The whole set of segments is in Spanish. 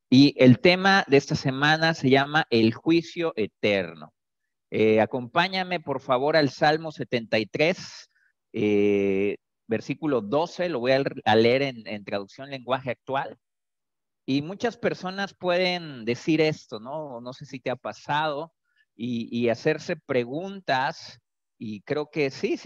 Y el tema de esta semana se llama el juicio eterno. Acompáñame, por favor, al Salmo 73, versículo 12, lo voy a leer en traducción lenguaje actual. Y muchas personas pueden decir esto, ¿no? No sé si te ha pasado y hacerse preguntas, y creo que sí,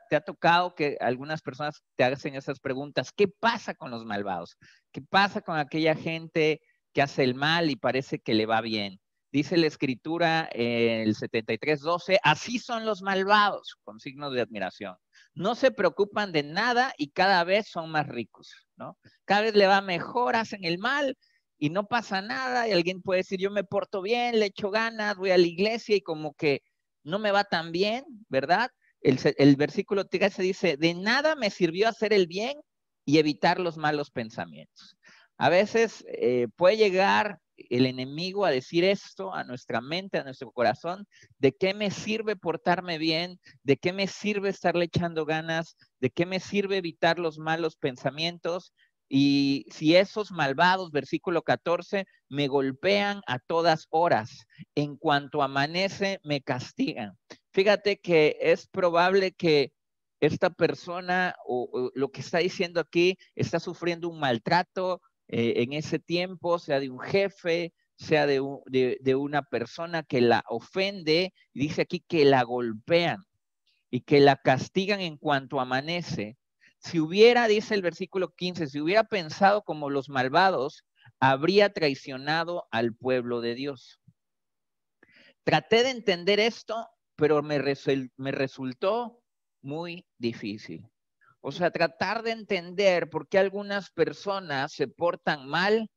te ha tocado que algunas personas te hacen esas preguntas. ¿Qué pasa con los malvados? ¿Qué pasa con aquella gente que hace el mal y parece que le va bien? Dice la escritura en el 73:12, así son los malvados, con signos de admiración. No se preocupan de nada y cada vez son más ricos, ¿no? Cada vez le va mejor, hacen el mal y no pasa nada. Y alguien puede decir, yo me porto bien, le echo ganas, voy a la iglesia y como que no me va tan bien, ¿verdad? El versículo 13 dice, de nada me sirvió hacer el bien y evitar los malos pensamientos. A veces puede llegar el enemigo a decir esto a nuestra mente, a nuestro corazón, ¿de qué me sirve portarme bien? ¿De qué me sirve estarle echando ganas? ¿De qué me sirve evitar los malos pensamientos? Y si esos malvados, versículo 14, me golpean a todas horas, en cuanto amanece, me castigan. Fíjate que es probable que esta persona o lo que está diciendo aquí está sufriendo un maltrato en ese tiempo, sea de un jefe, sea de una persona que la ofende, y dice aquí que la golpean y que la castigan en cuanto amanece. Si hubiera, dice el versículo 15, si hubiera pensado como los malvados, habría traicionado al pueblo de Dios. Traté de entender esto, pero me resultó muy difícil. O sea, tratar de entender por qué algunas personas se portan mal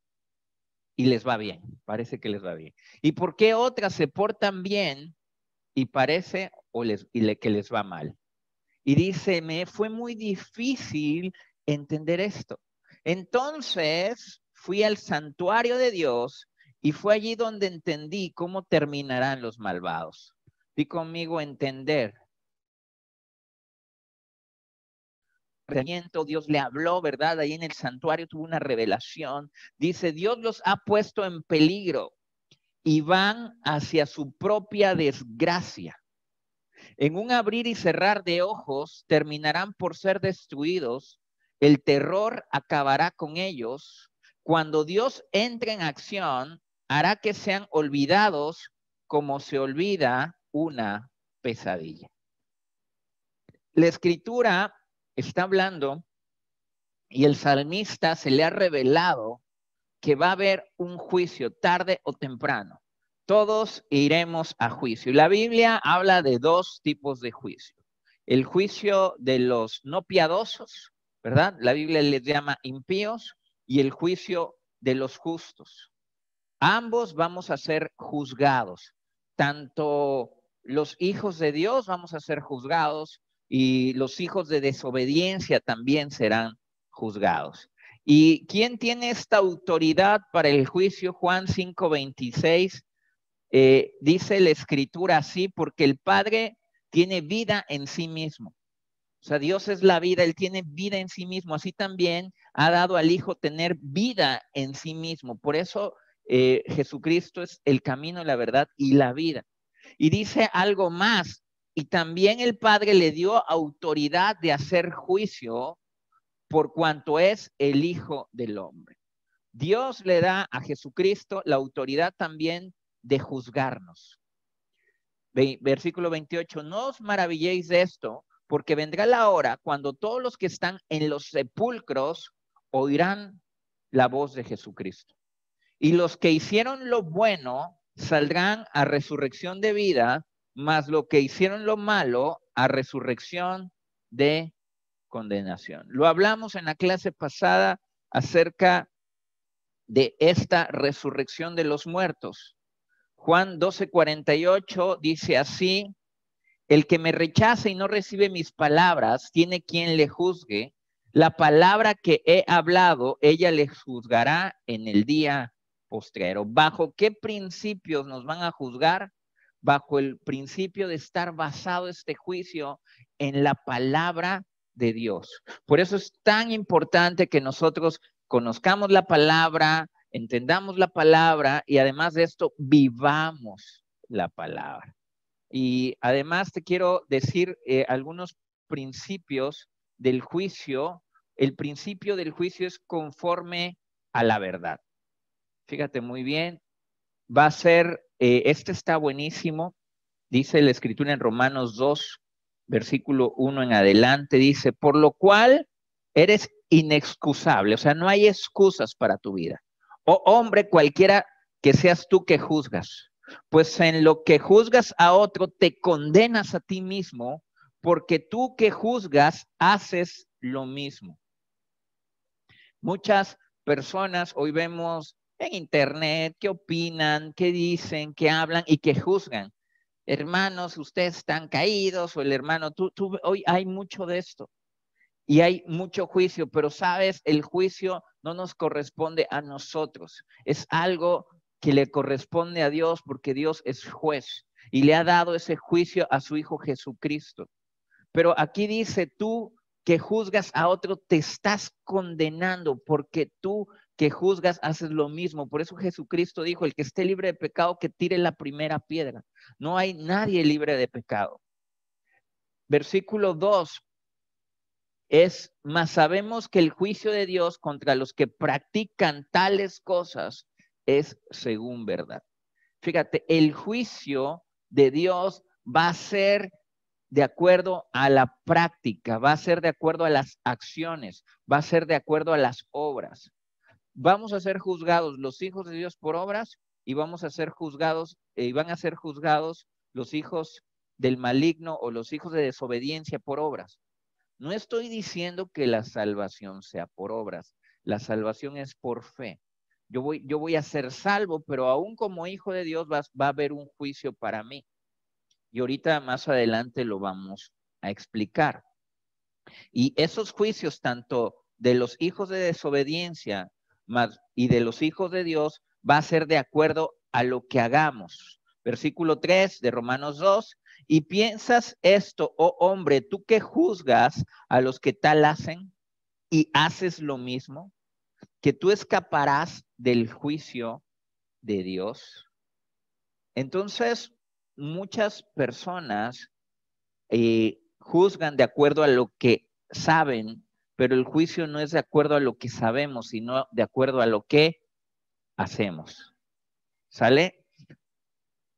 y les va bien, parece que les va bien. Y por qué otras se portan bien y parece que les va mal. Y dice, me fue muy difícil entender esto. Entonces fui al santuario de Dios y fue allí donde entendí cómo terminarán los malvados. Di conmigo entender. Dios le habló, ¿verdad? Ahí en el santuario tuvo una revelación. Dice, Dios los ha puesto en peligro y van hacia su propia desgracia. En un abrir y cerrar de ojos terminarán por ser destruidos. El terror acabará con ellos. Cuando Dios entre en acción, hará que sean olvidados como se olvida una pesadilla. La escritura está hablando y el salmista se le ha revelado que va a haber un juicio tarde o temprano. Todos iremos a juicio. La Biblia habla de dos tipos de juicio. El juicio de los no piadosos, ¿verdad? La Biblia les llama impíos, y el juicio de los justos. Ambos vamos a ser juzgados. Tanto los hijos de Dios vamos a ser juzgados y los hijos de desobediencia también serán juzgados. ¿Y quién tiene esta autoridad para el juicio? Juan 5:26 dice la escritura así, porque el Padre tiene vida en sí mismo. O sea, Dios es la vida, Él tiene vida en sí mismo. Así también ha dado al Hijo tener vida en sí mismo. Por eso Jesucristo es el camino, la verdad y la vida. Y dice algo más, y también el Padre le dio autoridad de hacer juicio por cuanto es el Hijo del Hombre. Dios le da a Jesucristo la autoridad también de juzgarnos. Versículo 28, no os maravilléis de esto, porque vendrá la hora cuando todos los que están en los sepulcros oirán la voz de Jesucristo. Y los que hicieron lo bueno saldrán a resurrección de vida, mas los que hicieron lo malo a resurrección de condenación. Lo hablamos en la clase pasada acerca de esta resurrección de los muertos. Juan 12:48 dice así, el que me rechaza y no recibe mis palabras, tiene quien le juzgue. La palabra que he hablado, ella le juzgará en el día postrero. ¿Bajo qué principios nos van a juzgar? Bajo el principio de estar basado este juicio en la palabra de Dios. Por eso es tan importante que nosotros conozcamos la palabra, entendamos la palabra y además de esto, vivamos la palabra. Y además te quiero decir algunos principios del juicio. El principio del juicio es conforme a la verdad. Fíjate muy bien, va a ser, este está buenísimo, dice la Escritura en Romanos 2, versículo 1 en adelante, dice, por lo cual eres inexcusable, o sea, no hay excusas para tu vida. Oh hombre, cualquiera que seas tú que juzgas, pues en lo que juzgas a otro te condenas a ti mismo, porque tú que juzgas haces lo mismo. Muchas personas hoy vemos en internet qué opinan, qué dicen, qué hablan y qué juzgan. Hermanos, ustedes están caídos, o el hermano, hoy hay mucho de esto y hay mucho juicio, pero sabes, el juicio no nos corresponde a nosotros, es algo que le corresponde a Dios porque Dios es juez y le ha dado ese juicio a su Hijo Jesucristo. Pero aquí dice, tú que juzgas a otro, te estás condenando porque tú que juzgas haces lo mismo. Por eso Jesucristo dijo, el que esté libre de pecado, que tire la primera piedra. No hay nadie libre de pecado. Versículo 2 es, mas sabemos que el juicio de Dios contra los que practican tales cosas es según verdad. Fíjate, el juicio de Dios va a ser de acuerdo a la práctica, va a ser de acuerdo a las acciones, va a ser de acuerdo a las obras. Vamos a ser juzgados los hijos de Dios por obras y vamos a ser juzgados, y van a ser juzgados los hijos del maligno o los hijos de desobediencia por obras. No estoy diciendo que la salvación sea por obras, la salvación es por fe. Yo voy a ser salvo, pero aún como hijo de Dios va a haber un juicio para mí. Y ahorita más adelante lo vamos a explicar. Y esos juicios, tanto de los hijos de desobediencia y de los hijos de Dios, va a ser de acuerdo a lo que hagamos. Versículo 3 de Romanos 2. Y piensas esto, oh hombre, tú que juzgas a los que tal hacen y haces lo mismo, que tú escaparás del juicio de Dios. Entonces, muchas personas juzgan de acuerdo a lo que saben, pero el juicio no es de acuerdo a lo que sabemos, sino de acuerdo a lo que hacemos. ¿Sale?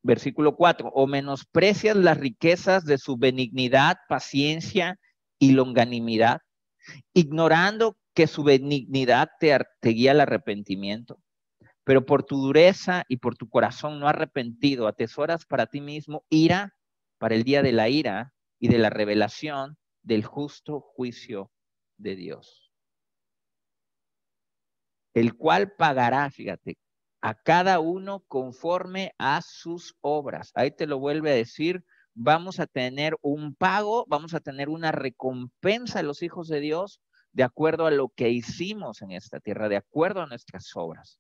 Versículo 4, o menosprecias las riquezas de su benignidad, paciencia y longanimidad, ignorando que su benignidad te guía al arrepentimiento. Pero por tu dureza y por tu corazón no arrepentido, atesoras para ti mismo ira para el día de la ira y de la revelación del justo juicio de Dios, el cual pagará, fíjate, a cada uno conforme a sus obras. Ahí te lo vuelve a decir, vamos a tener un pago, vamos a tener una recompensa a los hijos de Dios de acuerdo a lo que hicimos en esta tierra, de acuerdo a nuestras obras.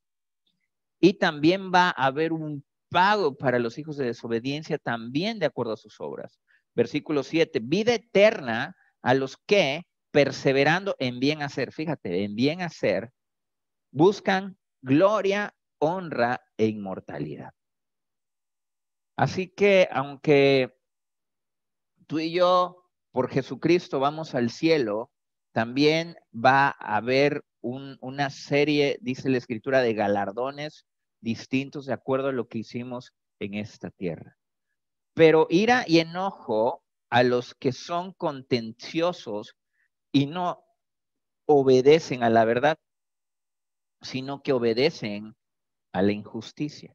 Y también va a haber un pago para los hijos de desobediencia, también de acuerdo a sus obras. Versículo 7, vida eterna a los que, perseverando en bien hacer, fíjate, en bien hacer, buscan gloria, honra e inmortalidad. Así que, aunque tú y yo, por Jesucristo, vamos al cielo, también va a haber una serie, dice la Escritura, de galardones distintos de acuerdo a lo que hicimos en esta tierra. Pero ira y enojo a los que son contenciosos y no obedecen a la verdad, sino que obedecen a la injusticia.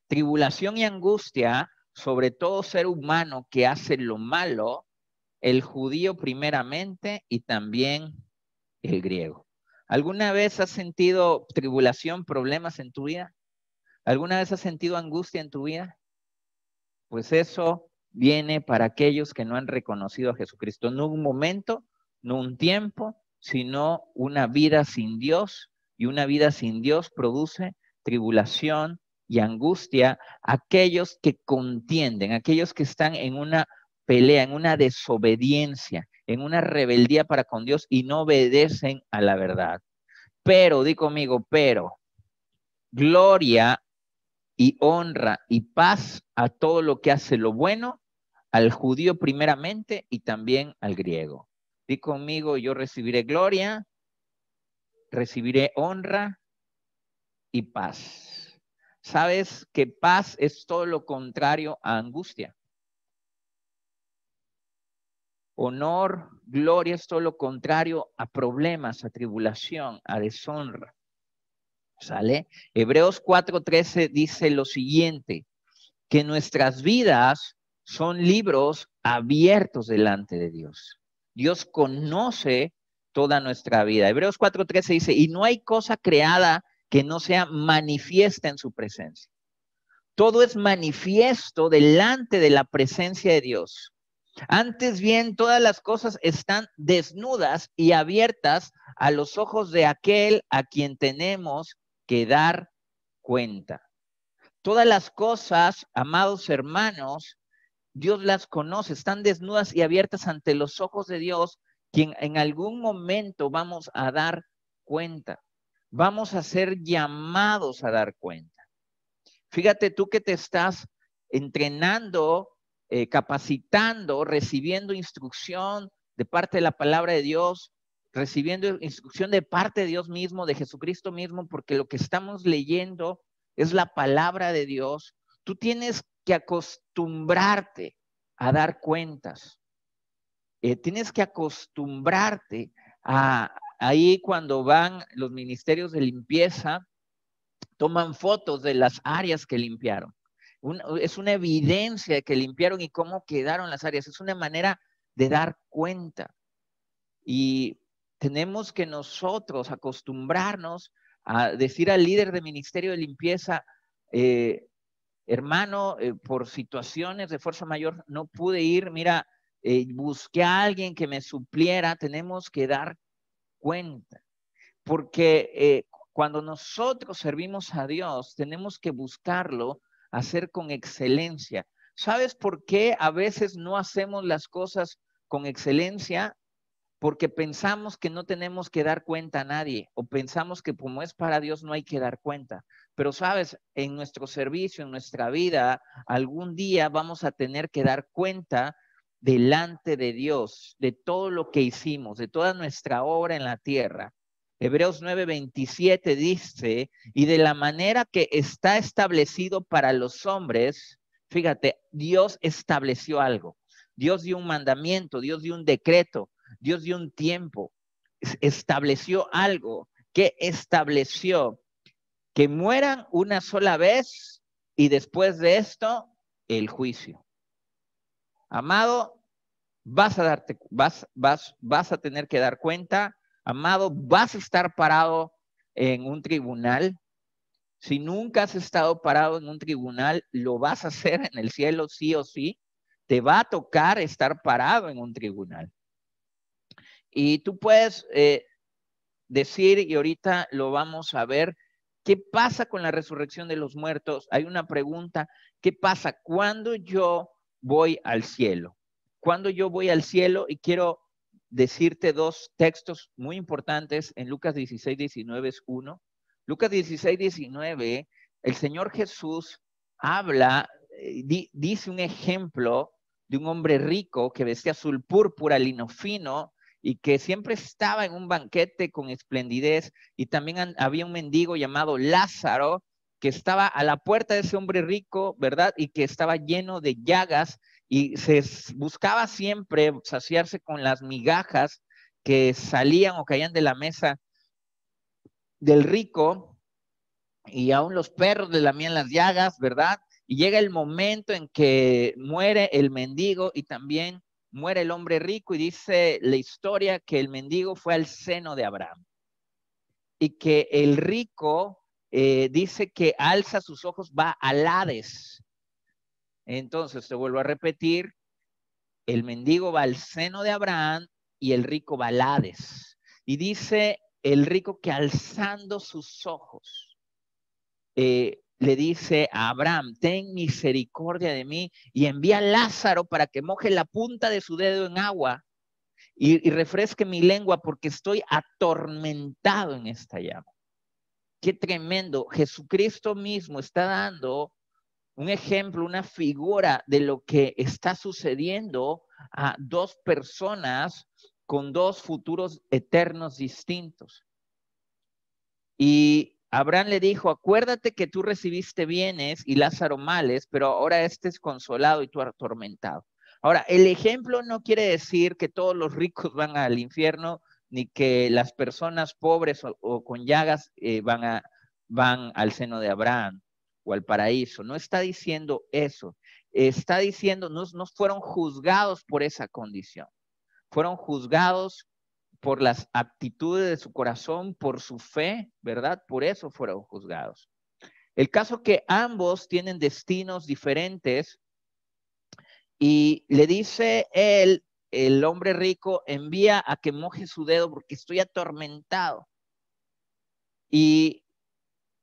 Tribulación y angustia sobre todo ser humano que hace lo malo, el judío primeramente y también el griego. ¿Alguna vez has sentido tribulación, problemas en tu vida? ¿Alguna vez has sentido angustia en tu vida? Pues eso viene para aquellos que no han reconocido a Jesucristo. No un momento, no un tiempo, sino una vida sin Dios. Y una vida sin Dios produce tribulación y angustia. Aquellos que contienden, aquellos que están en una pelea, en una desobediencia, en una rebeldía para con Dios y no obedecen a la verdad. Pero, di conmigo, pero gloria y honra y paz a todo lo que hace lo bueno, al judío primeramente y también al griego. Di conmigo, yo recibiré gloria, recibiré honra y paz. ¿Sabes que paz es todo lo contrario a angustia? Honor, gloria es todo lo contrario a problemas, a tribulación, a deshonra. ¿Sale? Hebreos 4:13 dice lo siguiente, que nuestras vidas son libros abiertos delante de Dios. Dios conoce toda nuestra vida. Hebreos 4:13 dice, y no hay cosa creada que no sea manifiesta en su presencia. Todo es manifiesto delante de la presencia de Dios. Antes bien, todas las cosas están desnudas y abiertas a los ojos de aquel a quien tenemos que dar cuenta. Todas las cosas, amados hermanos, Dios las conoce, están desnudas y abiertas ante los ojos de Dios, quien en algún momento vamos a dar cuenta. Vamos a ser llamados a dar cuenta. Fíjate tú que te estás entrenando, capacitando, recibiendo instrucción de parte de la palabra de Dios, recibiendo instrucción de parte de Dios mismo, de Jesucristo mismo, porque lo que estamos leyendo es la palabra de Dios. Tú tienes que acostumbrarte a dar cuentas. Tienes que acostumbrarte a ahí cuando van los ministerios de limpieza, toman fotos de las áreas que limpiaron. Es una evidencia de que limpiaron y cómo quedaron las áreas. Es una manera de dar cuenta. Y tenemos que nosotros acostumbrarnos a decir al líder de ministerio de limpieza, hermano, por situaciones de fuerza mayor no pude ir, mira, busqué a alguien que me supliera. Tenemos que dar cuenta, porque cuando nosotros servimos a Dios, tenemos que buscarlo, hacer con excelencia. ¿Sabes por qué a veces no hacemos las cosas con excelencia? Porque pensamos que no tenemos que dar cuenta a nadie, o pensamos que como es para Dios no hay que dar cuenta. Pero sabes, en nuestro servicio, en nuestra vida, algún día vamos a tener que dar cuenta delante de Dios, de todo lo que hicimos, de toda nuestra obra en la tierra. Hebreos 9:27 dice, y de la manera que está establecido para los hombres, fíjate, Dios estableció algo. Dios dio un mandamiento, Dios dio un decreto, Dios dio un tiempo, estableció algo. Que estableció que mueran una sola vez y después de esto, el juicio. Amado, vas a tener que dar cuenta. Amado, vas a estar parado en un tribunal. Si nunca has estado parado en un tribunal, lo vas a hacer en el cielo sí o sí. Te va a tocar estar parado en un tribunal. Y tú puedes decir, y ahorita lo vamos a ver, ¿qué pasa con la resurrección de los muertos? Hay una pregunta, ¿qué pasa cuando yo voy al cielo? Cuando yo voy al cielo, y quiero decirte dos textos muy importantes en Lucas 16:19 es uno. Lucas 16:19, el Señor Jesús habla, dice un ejemplo de un hombre rico que vestía azul púrpura, lino fino, y que siempre estaba en un banquete con esplendidez, y también había un mendigo llamado Lázaro, que estaba a la puerta de ese hombre rico, ¿verdad? Y que estaba lleno de llagas, y se buscaba siempre saciarse con las migajas que salían o caían de la mesa del rico, y aún los perros le lamían las llagas, ¿verdad? Y llega el momento en que muere el mendigo y también muere el hombre rico, y dice la historia que el mendigo fue al seno de Abraham y que el rico dice que alza sus ojos, va al Hades. Entonces, te vuelvo a repetir, el mendigo va al seno de Abraham y el rico va al Hades. Y dice el rico que alzando sus ojos, le dice a Abraham, ten misericordia de mí y envía a Lázaro para que moje la punta de su dedo en agua y refresque mi lengua porque estoy atormentado en esta llama. qué tremendo. Jesucristo mismo está dando un ejemplo, una figura de lo que está sucediendo a dos personas con dos futuros eternos distintos. Y Abraham le dijo, acuérdate que tú recibiste bienes y Lázaro males, pero ahora este es consolado y tú atormentado. Ahora, el ejemplo no quiere decir que todos los ricos van al infierno, ni que las personas pobres o con llagas van al seno de Abraham o al paraíso. No está diciendo eso. Está diciendo, no fueron juzgados por esa condición. Fueron juzgados por las actitudes de su corazón, por su fe, ¿verdad? Por eso fueron juzgados. El caso que ambos tienen destinos diferentes y le dice él, el hombre rico, envía a que moje su dedo porque estoy atormentado. Y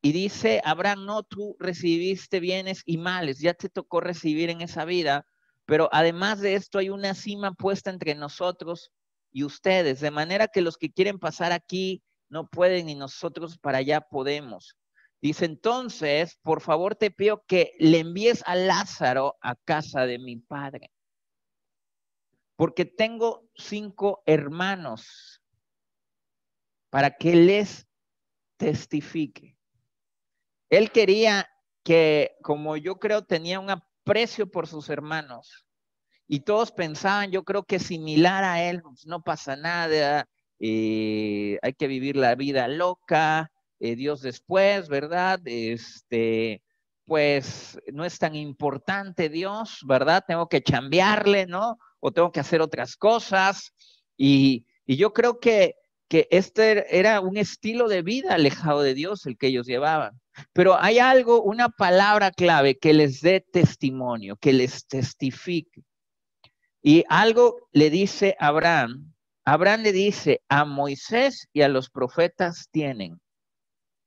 dice Abraham, no, tú recibiste bienes y males, ya te tocó recibir en esa vida, pero además de esto hay una cima puesta entre nosotros y ustedes, de manera que los que quieren pasar aquí no pueden y nosotros para allá podemos. Dice, entonces, por favor te pido que le envíes a Lázaro a casa de mi padre, porque tengo 5 hermanos para que les testifique. Él quería que, como yo creo, tenía un aprecio por sus hermanos y todos pensaban, yo creo que similar a él, pues no pasa nada, hay que vivir la vida loca, Dios después, ¿verdad? Pues no es tan importante Dios, ¿verdad? Tengo que chambearle, ¿no? O tengo que hacer otras cosas y yo creo que este era un estilo de vida alejado de Dios el que ellos llevaban. Pero hay algo, una palabra clave que les dé testimonio, que les testifique. Y algo le dice Abraham. Abraham le dice, a Moisés y a los profetas tienen,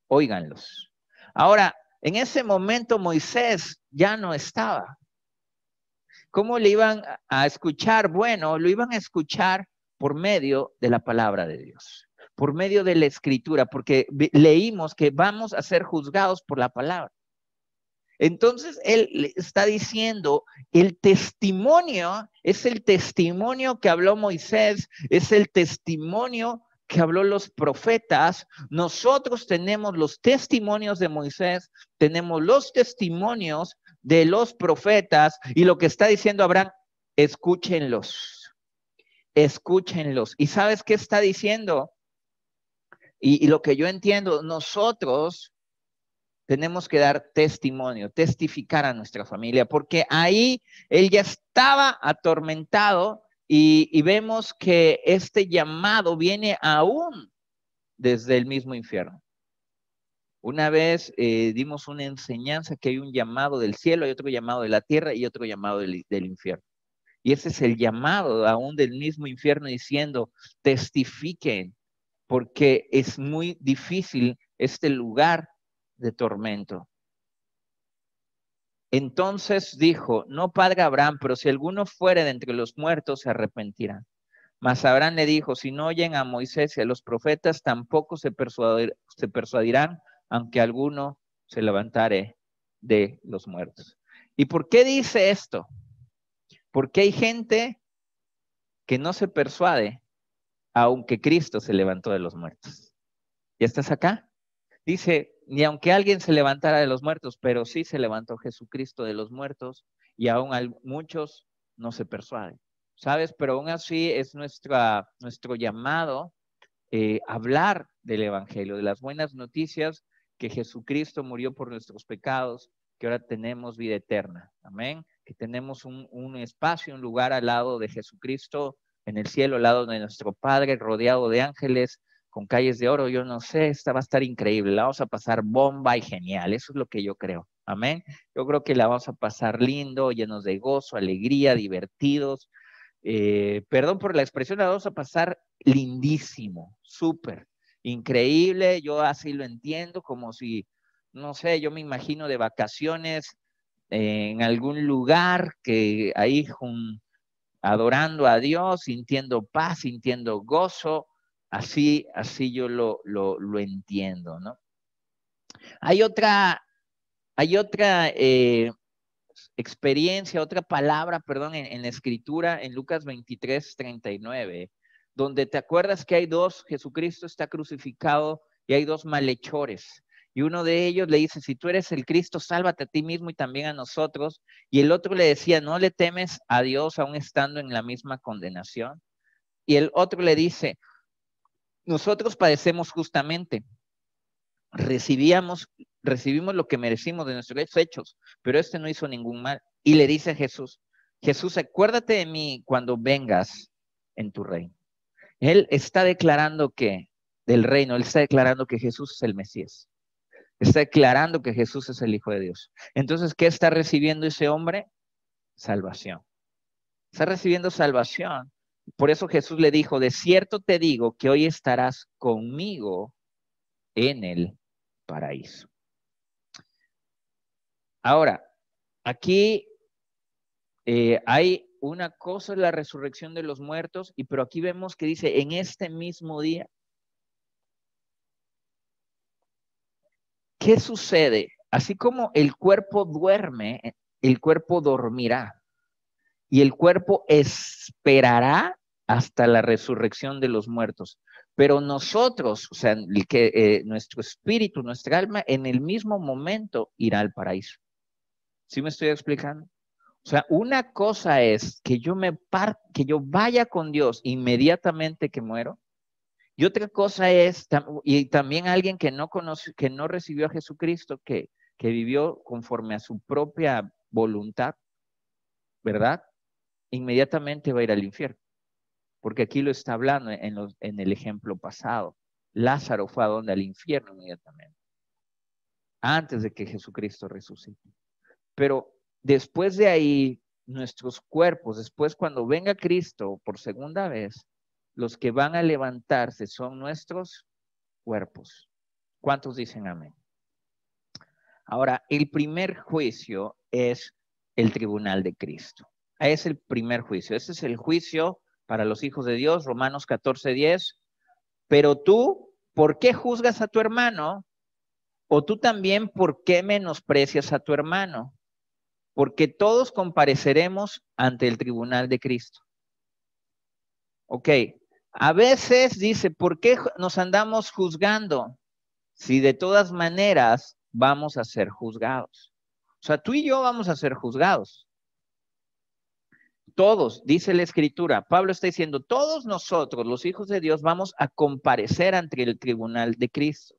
óiganlos. Ahora, en ese momento Moisés ya no estaba. ¿Cómo le iban a escuchar? Bueno, lo iban a escuchar por medio de la palabra de Dios, por medio de la escritura, porque leímos que vamos a ser juzgados por la palabra. Entonces, él está diciendo, el testimonio es el testimonio que habló Moisés, es el testimonio que habló los profetas. Nosotros tenemos los testimonios de Moisés, tenemos los testimonios de los profetas, y lo que está diciendo Abraham, escúchenlos, escúchenlos. ¿Y sabes qué está diciendo? Y lo que yo entiendo, nosotros tenemos que dar testimonio, testificar a nuestra familia, porque ahí él ya estaba atormentado y vemos que este llamado viene aún desde el mismo infierno. Una vez dimos una enseñanza que hay un llamado del cielo, hay otro llamado de la tierra y otro llamado del infierno. Y ese es el llamado aún del mismo infierno diciendo, testifiquen, porque es muy difícil este lugar de tormento. Entonces dijo, no padre Abraham, pero si alguno fuere de entre los muertos, se arrepentirá. Mas Abraham le dijo, si no oyen a Moisés y a los profetas, tampoco se persuadirán, aunque alguno se levantare de los muertos. ¿Y por qué dice esto? Porque hay gente que no se persuade, aunque Cristo se levantó de los muertos. ¿Ya estás acá? Dice, ni aunque alguien se levantara de los muertos, pero sí se levantó Jesucristo de los muertos y aún muchos no se persuaden. ¿Sabes? Pero aún así es nuestro llamado hablar del Evangelio, de las buenas noticias, que Jesucristo murió por nuestros pecados, que ahora tenemos vida eterna. Amén. Que tenemos un espacio, un lugar al lado de Jesucristo en el cielo, al lado de nuestro Padre, rodeado de ángeles, con calles de oro. Yo no sé, esta va a estar increíble. La vamos a pasar bomba y genial. Eso es lo que yo creo. Amén. Yo creo que la vamos a pasar lindo, llenos de gozo, alegría, divertidos. Perdón por la expresión, la vamos a pasar lindísimo, súper, increíble. Yo así lo entiendo, como si, no sé, yo me imagino de vacaciones en algún lugar que ahí adorando a Dios, sintiendo paz, sintiendo gozo. Así yo lo entiendo, ¿no? Hay otra experiencia, otra palabra, perdón, en la escritura, en Lucas 23:39, donde te acuerdas que hay dos, Jesucristo está crucificado y hay dos malhechores. Y uno de ellos le dice, si tú eres el Cristo, sálvate a ti mismo y también a nosotros. Y el otro le decía, ¿no le temes a Dios aún estando en la misma condenación? Y el otro le dice, nosotros padecemos justamente, recibimos lo que merecimos de nuestros hechos, pero este no hizo ningún mal. Y le dice a Jesús, Jesús, acuérdate de mí cuando vengas en tu reino. Él está declarando que, del reino, él está declarando que Jesús es el Mesías. Está declarando que Jesús es el Hijo de Dios. Entonces, ¿qué está recibiendo ese hombre? Salvación. Está recibiendo salvación. Por eso Jesús le dijo, de cierto te digo que hoy estarás conmigo en el paraíso. Ahora, aquí hay una cosa, es la resurrección de los muertos, pero aquí vemos que dice, en este mismo día, ¿qué sucede? Así como el cuerpo duerme, el cuerpo dormirá y el cuerpo esperará hasta la resurrección de los muertos. Pero nosotros, o sea, nuestro espíritu, nuestra alma, en el mismo momento irá al paraíso. ¿Sí me estoy explicando? O sea, una cosa es que yo vaya con Dios inmediatamente que muero, y otra cosa es, y también alguien que no conoce, que no recibió a Jesucristo, que vivió conforme a su propia voluntad, ¿verdad? Inmediatamente va a ir al infierno. Porque aquí lo está hablando en el ejemplo pasado. Lázaro fue a donde al infierno inmediatamente, antes de que Jesucristo resucite. Pero después de ahí, nuestros cuerpos, después cuando venga Cristo por segunda vez, los que van a levantarse son nuestros cuerpos. ¿Cuántos dicen amén? Ahora, el primer juicio es el tribunal de Cristo. Es el primer juicio. Ese es el juicio para los hijos de Dios, Romanos 14:10. Pero tú, ¿por qué juzgas a tu hermano? O tú también, ¿por qué menosprecias a tu hermano? Porque todos compareceremos ante el tribunal de Cristo. Ok, a veces dice, ¿por qué nos andamos juzgando? Si de todas maneras vamos a ser juzgados. O sea, tú y yo vamos a ser juzgados. Todos, dice la Escritura, Pablo está diciendo, todos nosotros, los hijos de Dios, vamos a comparecer ante el tribunal de Cristo.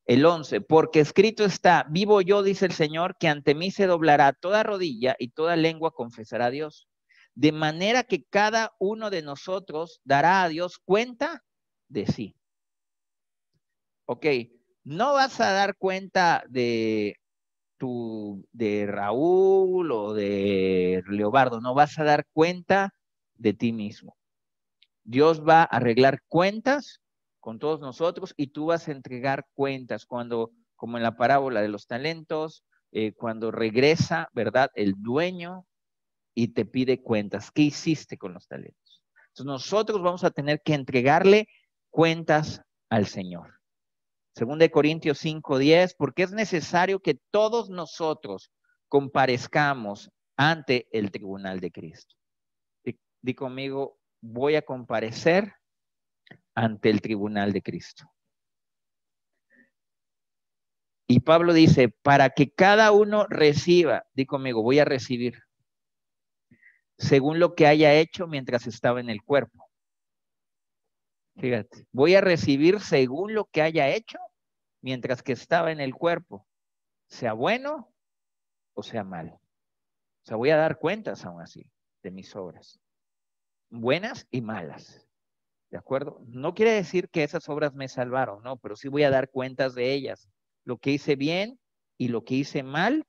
El 11, porque escrito está, vivo yo, dice el Señor, que ante mí se doblará toda rodilla y toda lengua confesará a Dios. De manera que cada uno de nosotros dará a Dios cuenta de sí. Ok, no vas a dar cuenta de Raúl o de Leobardo, no vas a dar cuenta de ti mismo. Dios va a arreglar cuentas con todos nosotros y tú vas a entregar cuentas cuando, como en la parábola de los talentos, cuando regresa, ¿verdad? El dueño y te pide cuentas. ¿Qué hiciste con los talentos? Entonces nosotros vamos a tener que entregarle cuentas al Señor. 2 Corintios 5:10, porque es necesario que todos nosotros comparezcamos ante el tribunal de Cristo. Di conmigo, voy a comparecer ante el tribunal de Cristo. Y Pablo dice, para que cada uno reciba, di conmigo, voy a recibir, según lo que haya hecho mientras estaba en el cuerpo. Fíjate, voy a recibir según lo que haya hecho mientras que estaba en el cuerpo, sea bueno o sea malo. O sea, voy a dar cuentas aún así de mis obras, buenas y malas. ¿De acuerdo? No quiere decir que esas obras me salvaron, no, pero sí voy a dar cuentas de ellas. Lo que hice bien y lo que hice mal,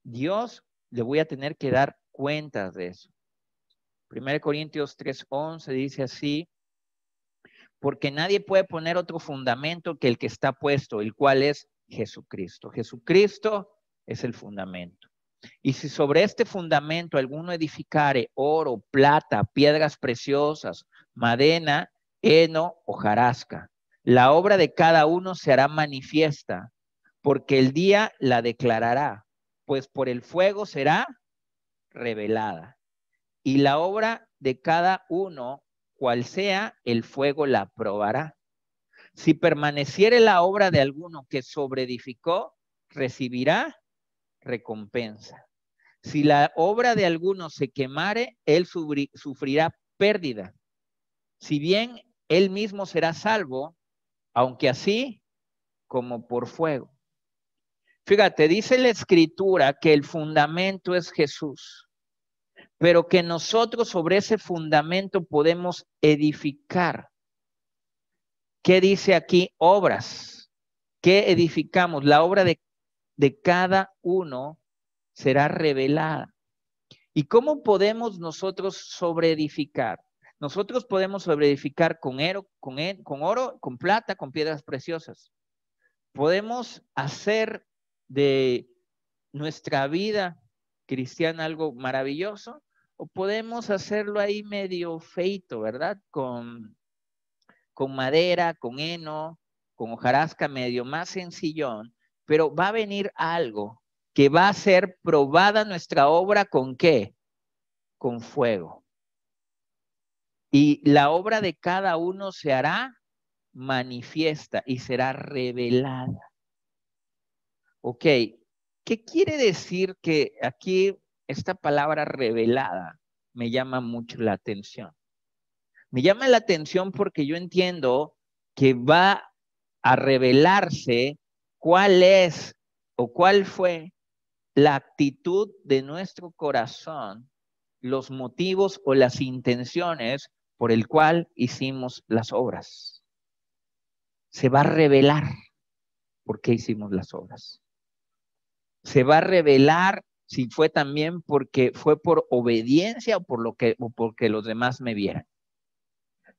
Dios le voy a tener que dar cuentas de eso. 1 Corintios 3:11 dice así, porque nadie puede poner otro fundamento que el que está puesto, el cual es Jesucristo. Jesucristo es el fundamento. Y si sobre este fundamento alguno edificare oro, plata, piedras preciosas, madera, heno, hojarasca, la obra de cada uno se hará manifiesta, porque el día la declarará, pues por el fuego será revelada. Y la obra de cada uno, cual sea, el fuego la probará. Si permaneciere la obra de alguno que sobreedificó, recibirá recompensa. Si la obra de alguno se quemare, él sufrirá pérdida. Si bien él mismo será salvo, aunque así como por fuego. Fíjate, dice la Escritura que el fundamento es Jesús, pero que nosotros sobre ese fundamento podemos edificar. ¿Qué dice aquí? Obras. ¿Qué edificamos? La obra de cada uno será revelada. ¿Y cómo podemos nosotros sobreedificar? Nosotros podemos sobreedificar con oro, con plata, con piedras preciosas. Podemos hacer de nuestra vida cristiana algo maravilloso, o podemos hacerlo ahí medio feito, ¿verdad? Con madera, con heno, con hojarasca, medio más sencillón, pero va a venir algo que va a ser probada nuestra obra ¿con qué? Con fuego. Y la obra de cada uno se hará manifiesta y será revelada. Ok, ¿qué quiere decir que aquí esta palabra revelada me llama mucho la atención? Me llama la atención porque yo entiendo que va a revelarse cuál es o cuál fue la actitud de nuestro corazón, los motivos o las intenciones por el cual hicimos las obras. Se va a revelar por qué hicimos las obras. Se va a revelar si fue también porque fue por obediencia o porque los demás me vieran.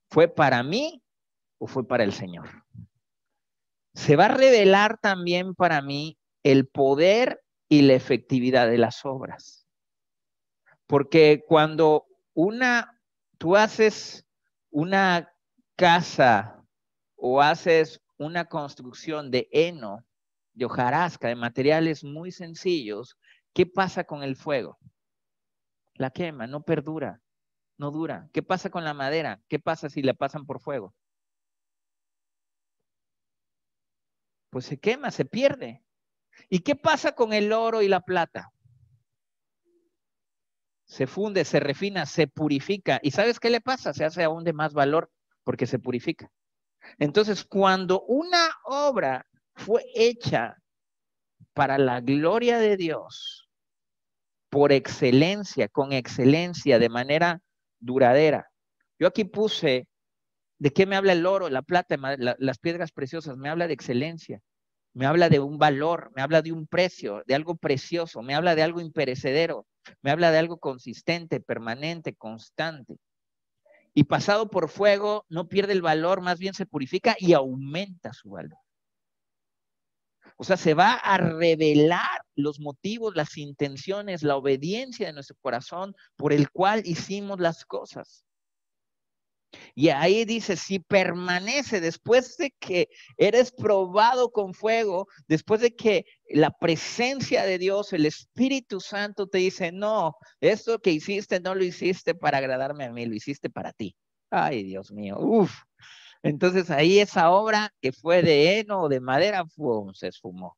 ¿Fue para mí o fue para el Señor? Se va a revelar también para mí el poder y la efectividad de las obras. Porque cuando tú haces una casa o haces una construcción de heno, de hojarasca, de materiales muy sencillos, ¿qué pasa con el fuego? La quema, no perdura, no dura. ¿Qué pasa con la madera? ¿Qué pasa si la pasan por fuego? Pues se quema, se pierde. ¿Y qué pasa con el oro y la plata? Se funde, se refina, se purifica. ¿Y sabes qué le pasa? Se hace aún de más valor porque se purifica. Entonces, cuando una obra fue hecha para la gloria de Dios, por excelencia, con excelencia, de manera duradera. Yo aquí puse, ¿de qué me habla el oro, la plata, las piedras preciosas? Me habla de excelencia, me habla de un valor, me habla de un precio, de algo precioso, me habla de algo imperecedero, me habla de algo consistente, permanente, constante. Y pasado por fuego, no pierde el valor, más bien se purifica y aumenta su valor. O sea, se va a revelar los motivos, las intenciones, la obediencia de nuestro corazón por el cual hicimos las cosas. Y ahí dice, si permanece después de que eres probado con fuego, después de que la presencia de Dios, el Espíritu Santo te dice, no, esto que hiciste no lo hiciste para agradarme a mí, lo hiciste para ti. Ay, Dios mío, uf. Entonces ahí esa obra que fue de heno o de madera, se esfumó.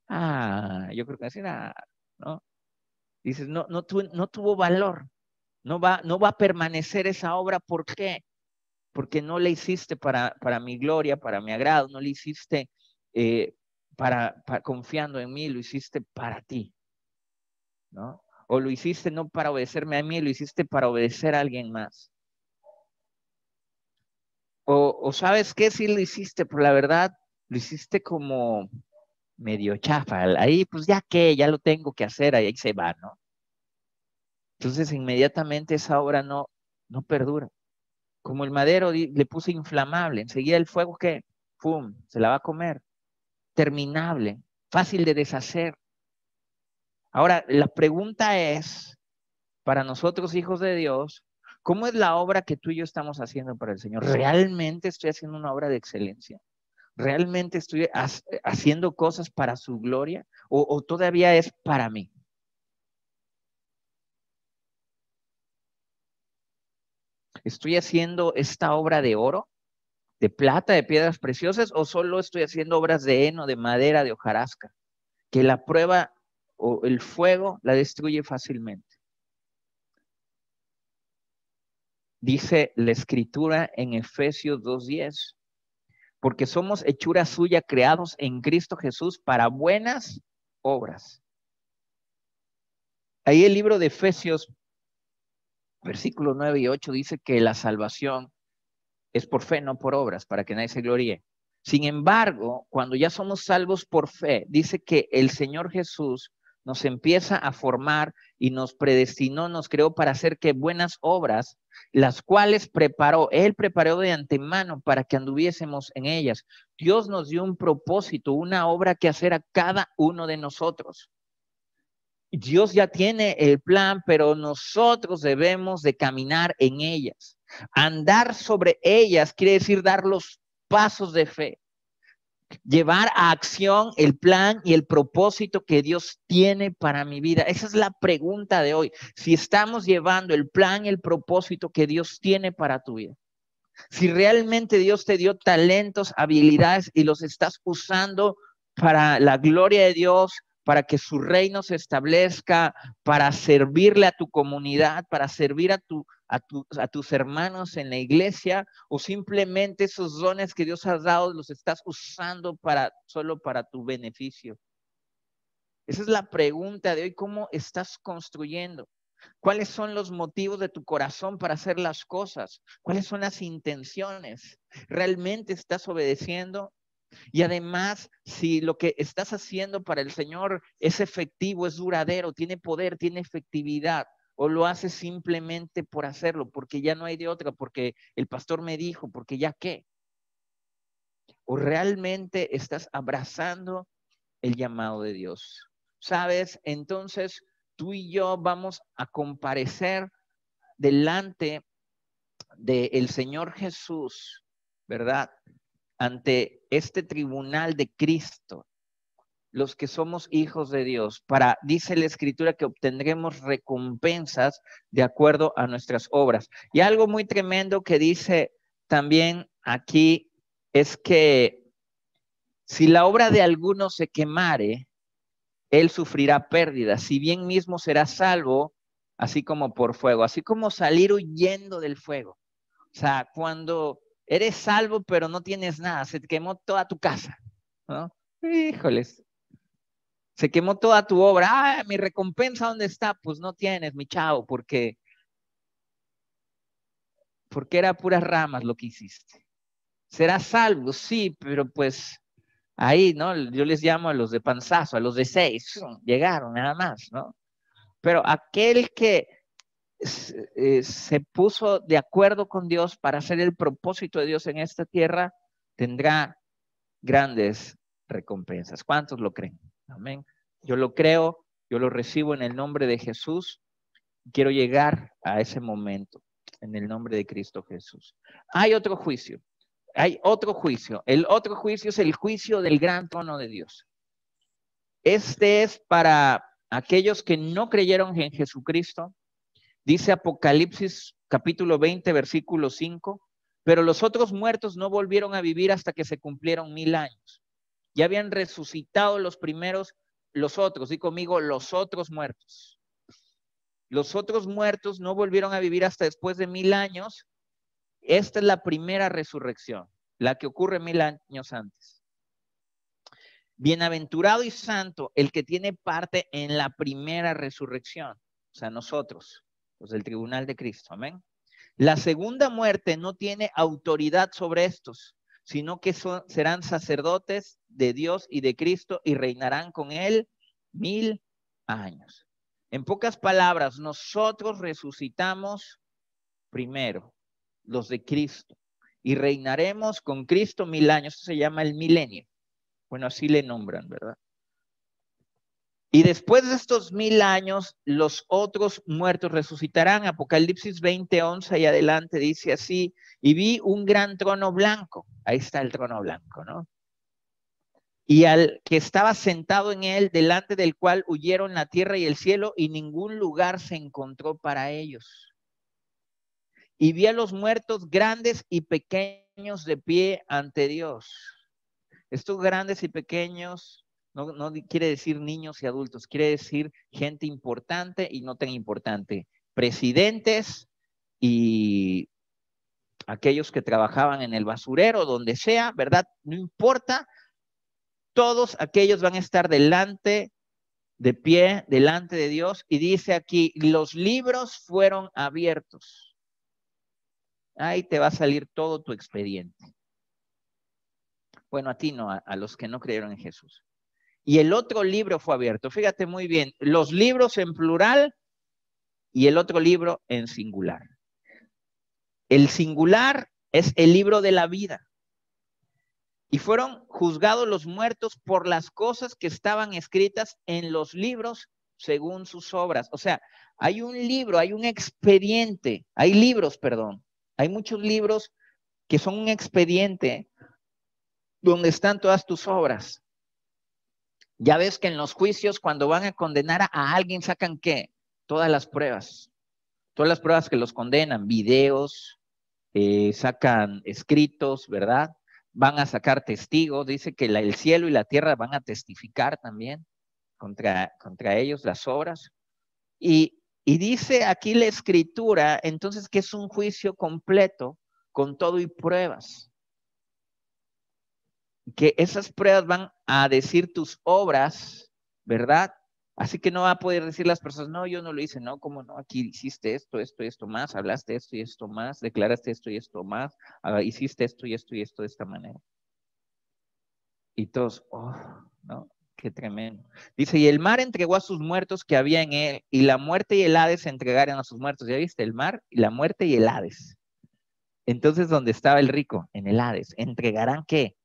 Yo creo que así nada, ¿no? Dices, no tuvo valor, no va a permanecer esa obra. ¿Por qué? Porque no la hiciste para mi gloria, para mi agrado, no la hiciste confiando en mí, lo hiciste para ti, ¿no? O lo hiciste no para obedecerme a mí, lo hiciste para obedecer a alguien más. O ¿sabes qué? Sí lo hiciste, pero la verdad, lo hiciste como medio chafa. Ahí, pues ya lo tengo que hacer, ahí se va, ¿no? Entonces, inmediatamente esa obra no perdura. Como el madero le puse inflamable, enseguida el fuego, ¿qué? ¡Pum! Se la va a comer. Terminable, fácil de deshacer. Ahora, la pregunta es, para nosotros hijos de Dios, ¿cómo es la obra que tú y yo estamos haciendo para el Señor? ¿Realmente estoy haciendo una obra de excelencia? ¿Realmente estoy haciendo cosas para su gloria o todavía es para mí? ¿Estoy haciendo esta obra de oro, de plata, de piedras preciosas o solo estoy haciendo obras de heno, de madera, de hojarasca? Que la prueba o el fuego la destruye fácilmente. Dice la escritura en Efesios 2:10, porque somos hechura suya, creados en Cristo Jesús para buenas obras. Ahí el libro de Efesios, versículos 9 y 8, dice que la salvación es por fe, no por obras, para que nadie se gloríe. Sin embargo, cuando ya somos salvos por fe, dice que el Señor Jesús nos empieza a formar y nos predestinó, nos creó para hacer que buenas obras, las cuales Él preparó de antemano para que anduviésemos en ellas. Dios nos dio un propósito, una obra que hacer a cada uno de nosotros. Dios ya tiene el plan, pero nosotros debemos de caminar en ellas. Andar sobre ellas quiere decir dar los pasos de fe. Llevar a acción el plan y el propósito que Dios tiene para mi vida. Esa es la pregunta de hoy. Si estamos llevando el plan y el propósito que Dios tiene para tu vida. Si realmente Dios te dio talentos, habilidades y los estás usando para la gloria de Dios, para que su reino se establezca, para servirle a tu comunidad, para servir a tus hermanos en la iglesia, o simplemente esos dones que Dios ha dado los estás usando solo para tu beneficio. Esa es la pregunta de hoy. ¿Cómo estás construyendo? ¿Cuáles son los motivos de tu corazón para hacer las cosas? ¿Cuáles son las intenciones? ¿Realmente estás obedeciendo? Y además, si lo que estás haciendo para el Señor es efectivo, es duradero, tiene poder, tiene efectividad, o lo haces simplemente por hacerlo, porque ya no hay de otra, porque el pastor me dijo, porque ya qué. O realmente estás abrazando el llamado de Dios. ¿Sabes? Entonces, tú y yo vamos a comparecer delante del Señor Jesús, ¿verdad? Ante este tribunal de Cristo, los que somos hijos de Dios, dice la Escritura que obtendremos recompensas de acuerdo a nuestras obras. Y algo muy tremendo que dice también aquí es que si la obra de alguno se quemare, él sufrirá pérdida, si bien mismo será salvo, así como por fuego, así como salir huyendo del fuego. O sea, cuando eres salvo pero no tienes nada, se te quemó toda tu casa, ¿no? Híjoles, se quemó toda tu obra. Ah, mi recompensa, ¿dónde está? Pues no tienes, mi chavo, porque era puras ramas lo que hiciste. Serás salvo, sí, pero pues ahí, ¿no? Yo les llamo a los de panzazo, a los de 6, llegaron nada más, ¿no? Pero aquel que se puso de acuerdo con Dios para hacer el propósito de Dios en esta tierra, tendrá grandes recompensas. ¿Cuántos lo creen? Amén. Yo lo creo, yo lo recibo en el nombre de Jesús. Quiero llegar a ese momento en el nombre de Cristo Jesús. Hay otro juicio. Hay otro juicio. El otro juicio es el juicio del gran trono de Dios. Este es para aquellos que no creyeron en Jesucristo. Dice Apocalipsis capítulo 20, versículo 5, pero los otros muertos no volvieron a vivir hasta que se cumplieron 1000 años. Ya habían resucitado los primeros, los otros, di conmigo, los otros muertos. Los otros muertos no volvieron a vivir hasta después de 1000 años. Esta es la primera resurrección, la que ocurre 1000 años antes. Bienaventurado y santo el que tiene parte en la primera resurrección, o sea, nosotros, los del tribunal de Cristo, amén. La segunda muerte no tiene autoridad sobre estos, sino que serán sacerdotes de Dios y de Cristo y reinarán con él 1000 años. En pocas palabras, nosotros resucitamos primero, los de Cristo, y reinaremos con Cristo 1000 años. Eso se llama el milenio. Bueno, así le nombran, ¿verdad? Y después de estos 1000 años, los otros muertos resucitarán. Apocalipsis 20, 11 y adelante dice así, y vi un gran trono blanco. Ahí está el trono blanco, ¿no? y al que estaba sentado en él, delante del cual huyeron la tierra y el cielo, y ningún lugar se encontró para ellos. Y vi a los muertos grandes y pequeños de pie ante Dios. Estos grandes y pequeños no quiere decir niños y adultos, quiere decir gente importante y no tan importante. Presidentes y aquellos que trabajaban en el basurero, donde sea, ¿verdad? No importa. Todos aquellos van a estar de pie, delante de Dios. Y dice aquí, los libros fueron abiertos. Ahí te va a salir todo tu expediente. Bueno, a ti no, a los que no creyeron en Jesús. Y el otro libro fue abierto. Fíjate muy bien, los libros en plural y el otro libro en singular. El singular es el libro de la vida. Y fueron juzgados los muertos por las cosas que estaban escritas en los libros según sus obras. O sea, hay un libro, hay un expediente, hay libros, perdón. Hay muchos libros que son un expediente donde están todas tus obras. Ya ves que en los juicios, cuando van a condenar a alguien, sacan ¿qué? Todas las pruebas que los condenan, videos, sacan escritos, ¿verdad? Van a sacar testigos, dice que el cielo y la tierra van a testificar también contra ellos las obras. Y dice aquí la escritura, entonces, que es un juicio completo con todo y pruebas. Que esas pruebas van a decir tus obras, ¿verdad? Así que no va a poder decir las personas, no, yo no lo hice, no, ¿cómo no? Aquí hiciste esto, esto y esto más, hablaste esto y esto más, declaraste esto y esto más, hiciste esto y esto y esto de esta manera. Y todos, oh, ¿no? Qué tremendo. Dice, y el mar entregó a sus muertos que había en él, y la muerte y el Hades entregaron a sus muertos. ¿Ya viste? El mar, y la muerte y el Hades. Entonces, ¿dónde estaba el rico? En el Hades. ¿Entregarán qué?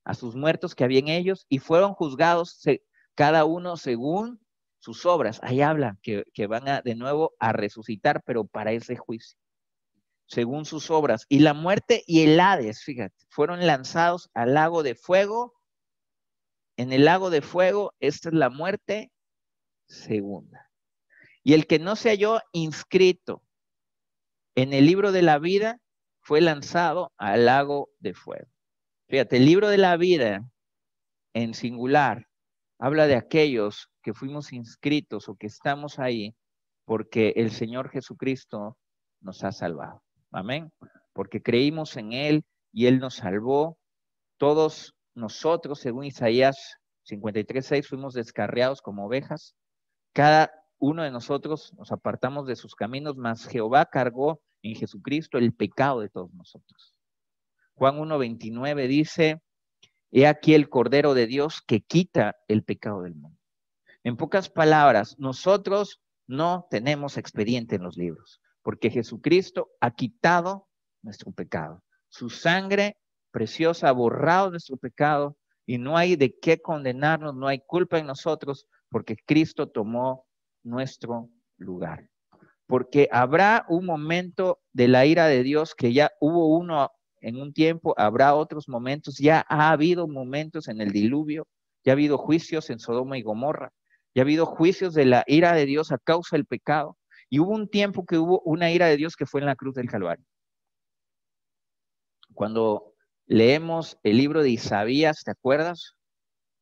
A sus muertos que había en ellos, y fueron juzgados cada uno según sus obras. Ahí habla que van de nuevo a resucitar, pero para ese juicio, según sus obras. Y la muerte y el Hades, fíjate, fueron lanzados al lago de fuego. En el lago de fuego, esta es la muerte segunda. Y el que no se halló inscrito en el libro de la vida fue lanzado al lago de fuego. Fíjate, el libro de la vida en singular habla de aquellos que fuimos inscritos o que estamos ahí porque el Señor Jesucristo nos ha salvado. Amén. Porque creímos en Él y Él nos salvó. Todos nosotros, según Isaías 53:6, fuimos descarriados como ovejas. Cada uno de nosotros nos apartamos de sus caminos, mas Jehová cargó en Jesucristo el pecado de todos nosotros. Juan 1:29 dice, he aquí el Cordero de Dios que quita el pecado del mundo. En pocas palabras, nosotros no tenemos expediente en los libros, porque Jesucristo ha quitado nuestro pecado. Su sangre preciosa ha borrado nuestro pecado y no hay de qué condenarnos, no hay culpa en nosotros, porque Cristo tomó nuestro lugar. Porque habrá un momento de la ira de Dios que ya hubo uno en un tiempo, habrá otros momentos, ya ha habido momentos en el diluvio, ya ha habido juicios en Sodoma y Gomorra, ya ha habido juicios de la ira de Dios a causa del pecado, y hubo un tiempo que hubo una ira de Dios que fue en la cruz del Calvario. Cuando leemos el libro de Isaías, ¿te acuerdas?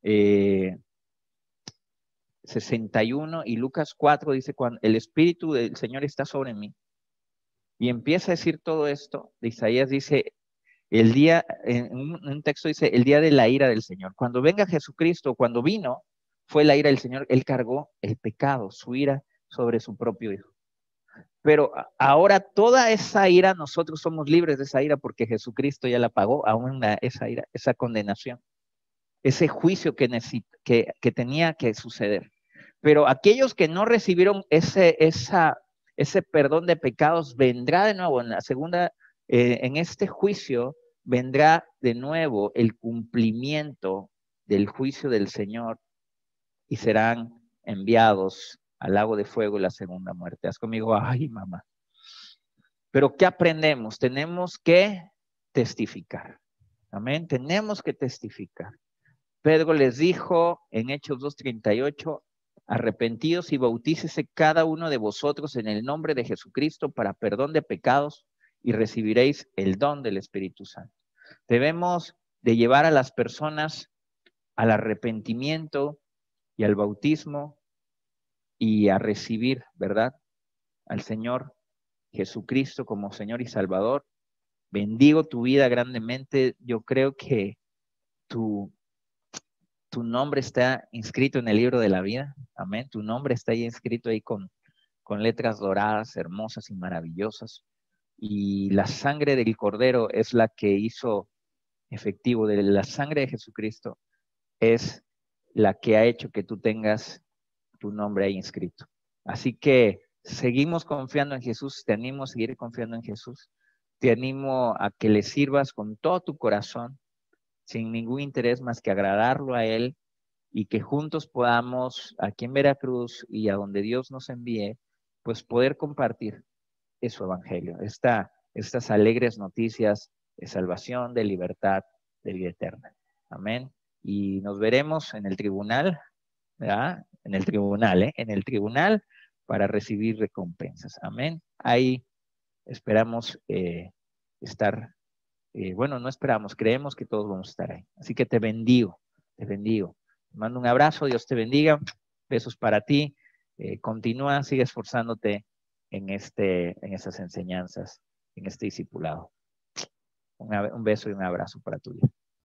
61 y Lucas 4 dice, cuando el Espíritu del Señor está sobre mí. Y empieza a decir todo esto, de Isaías dice, el día, en un texto dice, el día de la ira del Señor. Cuando venga Jesucristo, cuando vino, fue la ira del Señor, Él cargó el pecado, su ira sobre su propio Hijo. Pero ahora toda esa ira, nosotros somos libres de esa ira porque Jesucristo ya la pagó, aún esa ira, esa condenación, ese juicio que tenía que suceder. Pero aquellos que no recibieron ese perdón de pecados, vendrá de nuevo en la segunda, en este juicio, vendrá de nuevo el cumplimiento del juicio del Señor y serán enviados al lago de fuego, la segunda muerte. Haz conmigo, ay, mamá. Pero ¿qué aprendemos? Tenemos que testificar. Amén. Tenemos que testificar. Pedro les dijo en Hechos 2:38, arrepentidos y bautícese cada uno de vosotros en el nombre de Jesucristo para perdón de pecados y recibiréis el don del Espíritu Santo. Debemos de llevar a las personas al arrepentimiento y al bautismo y a recibir, ¿verdad?, al Señor Jesucristo como Señor y Salvador. Bendigo tu vida grandemente. Yo creo que tu nombre está inscrito en el libro de la vida. Amén. Tu nombre está ahí inscrito ahí con letras doradas, hermosas y maravillosas. Y la sangre del Cordero es la que hizo efectivo. De la sangre de Jesucristo es la que ha hecho que tú tengas tu nombre ahí inscrito. Así que seguimos confiando en Jesús. Te animo a seguir confiando en Jesús. Te animo a que le sirvas con todo tu corazón, sin ningún interés más que agradarlo a Él, y que juntos podamos, aquí en Veracruz y a donde Dios nos envíe, pues poder compartir su evangelio, estas alegres noticias de salvación, de libertad, de vida eterna. Amén. Y nos veremos en el tribunal, ¿verdad? En el tribunal, ¿eh? En el tribunal para recibir recompensas. Amén. Ahí esperamos estar, bueno, no esperamos, creemos que todos vamos a estar ahí. Así que te bendigo, te bendigo. Te mando un abrazo, Dios te bendiga, besos para ti. Continúa, sigue esforzándote en esas enseñanzas, en este discipulado. Un beso y un abrazo para tu vida.